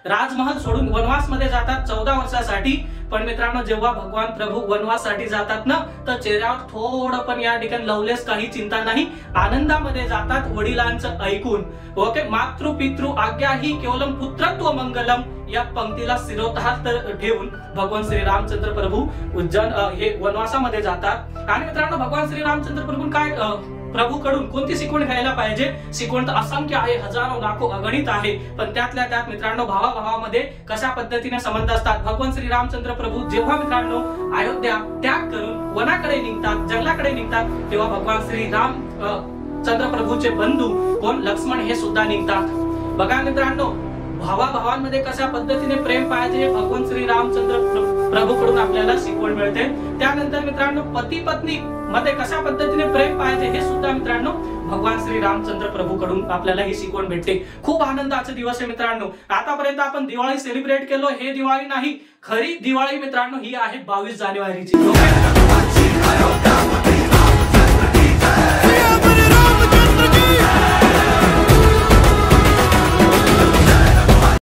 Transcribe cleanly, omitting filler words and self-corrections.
राजमहल सोडून वनवास मध्ये जातात 14 वर्षासाठी। पण मित्रांनो जेव्हा भगवान प्रभू वनवासासाठी जातात ना, तर चेहऱ्यावर थोडं पण या ठिकाणी लवलेस काही चिंता नाही, आनंदामध्ये जातात वडिलांचं ऐकून। ओके, मातृ पितृ आज्ञा ही केवलम पुत्रत्व मंगलम या पंक्तीला शिरोधार्थ ठेवून भगवान श्री रामचंद्र प्रभू हे वनवासामध्ये जातात। आणि मित्रांनो भगवान श्री रामचंद्र प्रभू काय प्रभूकडून कोणती शिकवण घ्यायला पाहिजे? शिकवण तर असंख्य आहे, हजारो लाखो अगणित आहे, पण त्यातल्या त्यात मित्रांनो भावाभावामध्ये कशा पद्धतीने संबंध असतात। भगवान श्री रामचंद्र प्रभू जेव्हा मित्रांनो अयोध्या त्याग करून वनाकडे निघतात, जंगलाकडे निघतात, तेव्हा भगवान श्री राम चंद्र प्रभूचे बंधू कोण लक्ष्मण हे सुद्धा निघतात। बघा मित्रांनो भावाभावांमध्ये कशा पद्धतीने प्रेम पाहिजे भगवान श्री रामचंद्र प्रभूकडून आपल्याला शिकवण मिळते। त्यानंतर मित्रांनो पती पत्नी मध्ये कशा पद्धतीने प्रेम पाहिजे हे सुद्धा मित्रांनो भगवान श्री रामचंद्र प्रभूकडून आपल्याला ही शिकवण भेटते। खूप आनंदाचा दिवस आहे मित्रांनो। आतापर्यंत आपण दिवाळी सेलिब्रेट केलो, हे दिवाळी नाही, खरी दिवाळी मित्रांनो ही आहे 22 जानेवारीची।